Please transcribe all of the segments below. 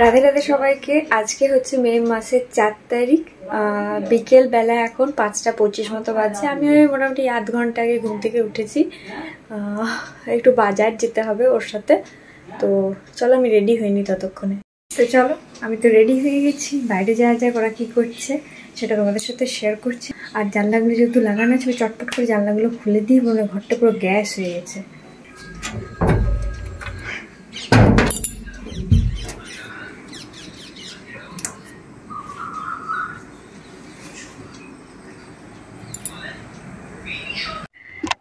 রাধে রাধে সবাইকে। আজকে হচ্ছে মে মাসের 4 তারিখ, বিকেল বেলা এখন 5:25 মতো বাজছে। আমি মোটামুটি আধ ঘন্টা আগে ঘুম থেকে উঠেছি, একটু বাজার যেতে হবে ওর সাথে। তো চলো, আমি রেডি হইনি ততক্ষণে। তো চলো, আমি তো রেডি হয়ে গেছি। বাইরে যাওয়া যাক, ওরা কী করছে সেটা তোমাদের সাথে শেয়ার করছি। আর জানলাগুলো যেহেতু লাগানো আছে, চটপট করে জানলাগুলো খুলে দিয়ে মনে ঘরটা পুরো গ্যাস হয়ে গেছে।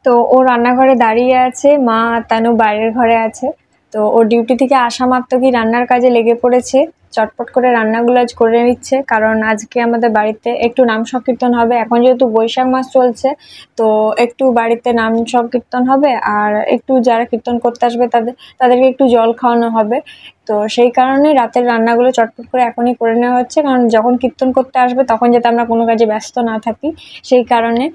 তো ও রান্নাঘরে দাঁড়িয়ে আছে, মা তানু বাইরের ঘরে আছে। তো ও ডিউটি থেকে আসা মাত্র কি রান্নার কাজে লেগে পড়েছে, চটপট করে রান্নাগুলো আজ করে নিচ্ছে। কারণ আজকে আমাদের বাড়িতে একটু নাম সংকীর্তন হবে। এখন যেহেতু বৈশাখ মাস চলছে, তো একটু বাড়িতে নাম সংকীর্তন হবে, আর একটু যারা কীর্তন করতে আসবে তাদেরকে একটু জল খাওয়ানো হবে। তো সেই কারণে রাতের রান্নাগুলো চটপট করে এখনই করে নেওয়া হচ্ছে, কারণ যখন কীর্তন করতে আসবে তখন যাতে আমরা কোনো কাজে ব্যস্ত না থাকি, সেই কারণে।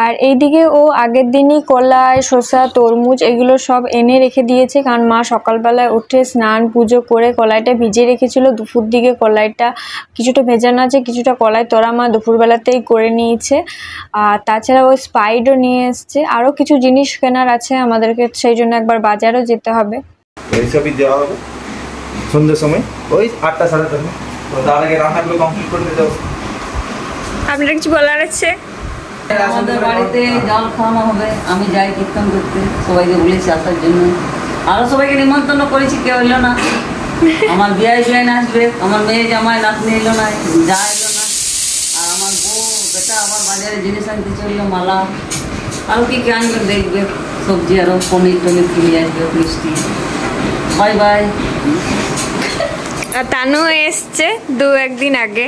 আর এইদিকে ও আগের দিনই কলাই, শসা, তরমুজ এগুলো সব এনে রেখে দিয়েছে, কারণ মা সকালবেলায় উঠে স্নান পুজো করে কলাইটা ভিজিয়ে রেখেছিল। দুপুর দিকে কলাইটা কিছুটা ভেজানো আছে, কিছুটা কলাই তোরা মা দুপুরবেলাতেই করে নিয়েছে। আর তাছাড়া ওই স্পাইডও নিয়ে এসছে, আরও কিছু জিনিস কেনার আছে আমাদেরকে, সেই জন্য একবার বাজারও যেতে হবে। এইসবই দেওয়া হবে সন্ধ্যের সময়, ওই 8টা 8:30। তো তার আগে রান্নাগুলো কমপ্লিট করে দিতে হবে। আপনার কিছু বলার আছে? আমাদের বাড়িতে জল খাওয়ানো হবে, আমি যাই কীর্তন করতে, সবাইকে বলেছি আসার জন্য। আরও সবাইকে নিমন্ত্রণ করেছি, কেউ এলো না। আমার বিয়াই আসবে, আমার মেয়ে জামাই নাতনি এলো না, যা এলো না। আর আমার বউ বেটা আবার বাজারে জিনিস আনতে চললো, মালা আরও কি আনবে দেখবে, সবজি আরও পনির টনির কিনে আসবে, মিষ্টি। Bye bye. তানু এসছে 2-1 দিন আগে।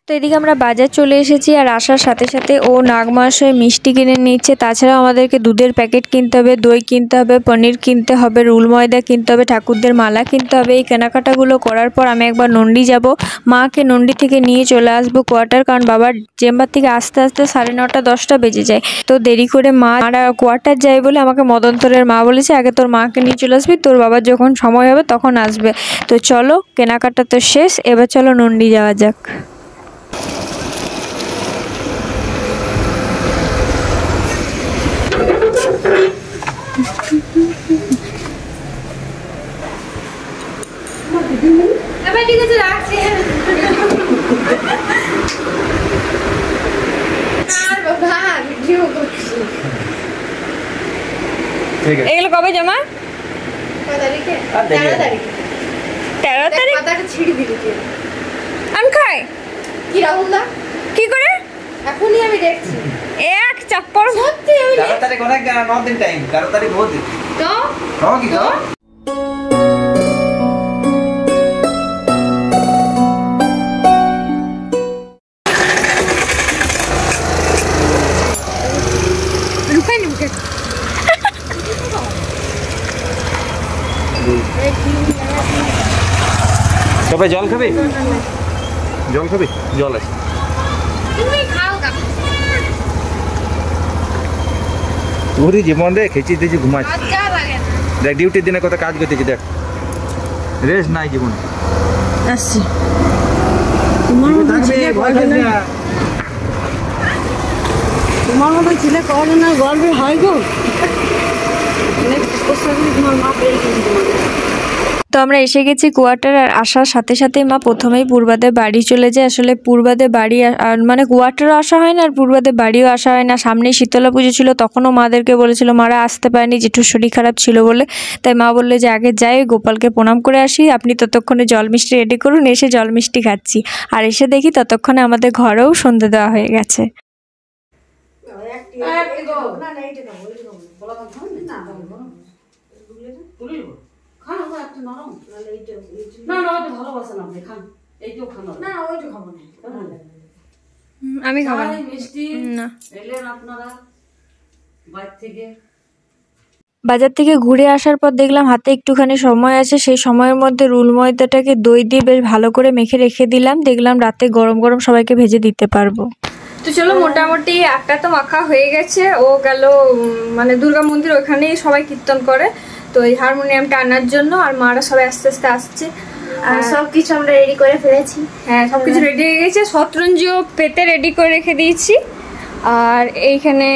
তো এদিকে আমরা বাজার চলে এসেছি, আর আসার সাথে সাথে ও নাগমহাশয় মিষ্টি কিনে নিচ্ছে। তাছাড়াও আমাদেরকে দুধের প্যাকেট কিনতে হবে, দই কিনতে হবে, পনির কিনতে হবে, রুল ময়দা কিনতে হবে, ঠাকুরদের মালা কিনতে হবে। এই কেনাকাটাগুলো করার পর আমি একবার নন্ডি যাব, মাকে নন্ডি থেকে নিয়ে চলে আসবো কোয়ার্টার, কারণ বাবার চেম্বার থেকে আস্তে আস্তে 9:30 10টা বেজে যায়। তো দেরি করে মা কোয়ার্টার যায় বলে আমাকে মদন্তরের মা বলেছে, আগে তোর মাকে নিয়ে চলে আসবি, তোর বাবার যখন সময় হবে তখন আসবে। তো চলো, কেনাকাটা তো শেষ, এবার চলো নন্ডি যাওয়া যাক। ঠিক আছে, রাখছি। এগুলো কবে জমা? 13 তারিখ ছিঁড়ে দিলি। আমি খাই কি রাহুল দা? কি করে? এখনই আমি দেখছি এক চাপ্পর। সত্যি 13 তারিখ অনেক 9 দিন টাইম। 13 তারিখ বহুত দিন তো কি তো। সবাই জল খাবে? জল খাবে? জল আছে। ওরে জীবন রে, খেচি দিয়েছি, ঘুমাচ্ছি। দেখ ডিউটির দিনে কত কাজ করতেছি, দেখ রেস্ট নাই জীবন। আসছি তোমার মতো ছেলে করে না, গর্বে হয় গো। তো আমরা এসে গেছি কোয়ার্টার, আর আসার সাথে সাথে মা প্রথমেই পূর্বাদের বাড়ি চলে যায়। আসলে পূর্বাদের বাড়ি মানে কোয়ার্টারও আসা হয় না, আর পূর্বাদের বাড়িও আসা হয় না। সামনেই শীতলা পুজো ছিল, তখনও মাদেরকে বলেছিল, মারা আসতে পারেনি, জেঠুর শরীর খারাপ ছিল বলে। তাই মা বললে যে আগে যাই গোপালকে প্রণাম করে আসি, আপনি ততক্ষণে জল মিষ্টি রেডি করুন। এসে জল মিষ্টি খাচ্ছি, আর এসে দেখি ততক্ষণে আমাদের ঘরেও সন্ধে দেওয়া হয়ে গেছে। আমি খাবো মিষ্টি না। বাজার থেকে ঘুরে আসার পর দেখলাম হাতে একটুখানি সময় আছে, সেই সময়ের মধ্যে রুল ময়দাটাকে দই দিয়ে বেশ ভালো করে মেখে রেখে দিলাম। দেখলাম রাতে গরম গরম সবাইকে ভেজে দিতে পারবো। তো চলো, মোটামুটি একটা তো মাখা হয়ে গেছে। ও গেল মানে দুর্গা মন্দির, ওখানেই সবাই কীর্তন করে, তো এই হারমোনিয়ামটা আনার জন্য। আর মারা সবাই আস্তে আস্তে আসছে। আর সবকিছু আমরা রেডি করে ফেলেছি। হ্যাঁ, সবকিছু রেডি হয়ে গেছে। শতরঞ্জিও পেতে রেডি করে রেখে দিয়েছি। আর এইখানে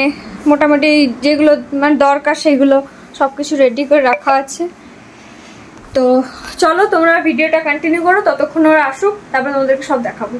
মোটামুটি যেগুলো মানে দরকার সেগুলো সবকিছু রেডি করে রাখা আছে। তো চলো তোমরা ভিডিওটা কন্টিনিউ করো, ততক্ষণ ওরা আসুক, তারপর তোমাদেরকে সব দেখাবো।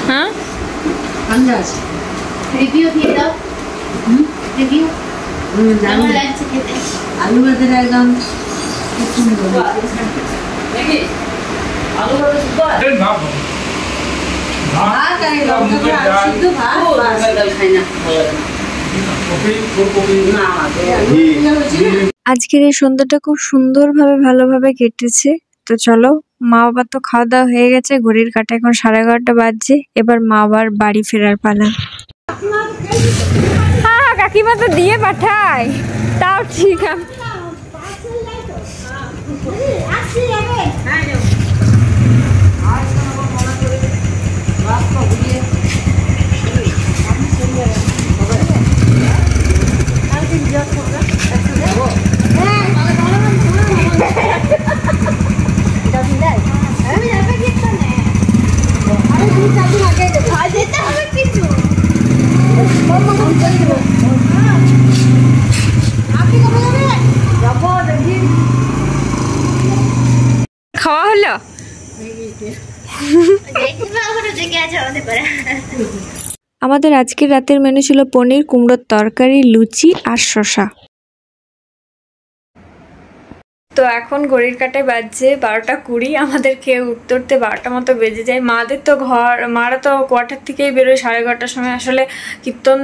हाँ रिव्यू দিয়ে দাও रिव्यू কেমন লাগছে খেতে আলু ভাতের একদম দেখি আলু ভাতের সুপার ভাত আর লঙ্কা আর সিদ্ধ ভাত খাই না আজকের এই সন্ধ্যাটা খুব সুন্দরভাবে ভালোভাবে কেটেছে। তো চলো, মা বাবার তো খাওয়া দাওয়া হয়ে গেছে, ঘড়ির কাঁটা এখন 11:30 বাজছে। এবার মা আবার বাড়ি ফেরার পালা। হ্যাঁ, কাকিমা তো দিয়ে পাঠায়, তাও ঠিক আছে। খাওয়া হলো? আমাদের আজকের রাতের মেনু ছিল পনির, কুমড়োর তরকারি, লুচি আর শসা। তো এখন ঘড়ির কাঁটায় বাজছে 12:20। আমাদের খেয়ে উঠতে উঠতে 12টা মতো বেজে যায়। মারা তো কোয়ার্টার থেকেই বেরোয় 11:30টার সময়। আসলে কীর্তন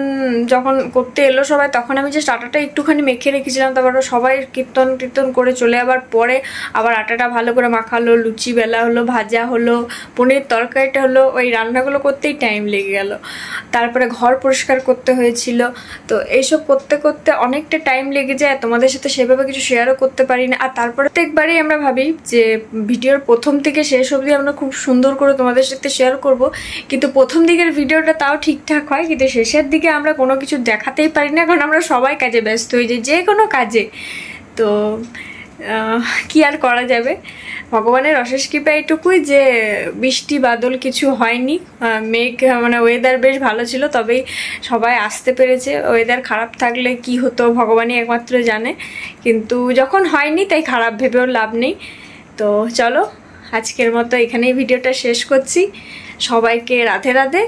যখন করতে এলো সবাই, তখন আমি জাস্ট আটাটা একটুখানি মেখে রেখেছিলাম। তারপর সবাই কীর্তন করে চলে যাবার পরে আবার আটাটা ভালো করে মাখালো, লুচি বেলা হলো, ভাজা হলো, পনির তরকারিটা হলো, ওই রান্নাগুলো করতেই টাইম লেগে গেল। তারপরে ঘর পরিষ্কার করতে হয়েছিল। তো এইসব করতে করতে অনেকটা টাইম লেগে যায়, তোমাদের সাথে সেভাবে কিছু শেয়ারও করতে পারি না। আর তারপরে প্রত্যেকবারই আমরা ভাবি যে ভিডিওর প্রথম থেকে শেষ অবধি আমরা খুব সুন্দর করে তোমাদের সাথে শেয়ার করব, কিন্তু প্রথম দিকের ভিডিওটা তাও ঠিকঠাক হয়, কিন্তু শেষের দিকে আমরা কোনো কিছু দেখাতেই পারি না, কারণ আমরা সবাই কাজে ব্যস্ত হয়ে যাই, যে কোনো কাজে। তো কি আর করা যাবে, ভগবানের অশেষ কৃপা এইটুকুই যে বৃষ্টি বাদল কিছু হয়নি। মেঘ মানে ওয়েদার বেশ ভালো ছিল, তবেই সবাই আসতে পেরেছে। ওয়েদার খারাপ থাকলে কি হতো ভগবানই একমাত্র জানে, কিন্তু যখন হয়নি তাই খারাপ ভেবেও লাভ নেই। তো চলো আজকের মতো এখানেই ভিডিওটা শেষ করছি। সবাইকে রাধে রাধে।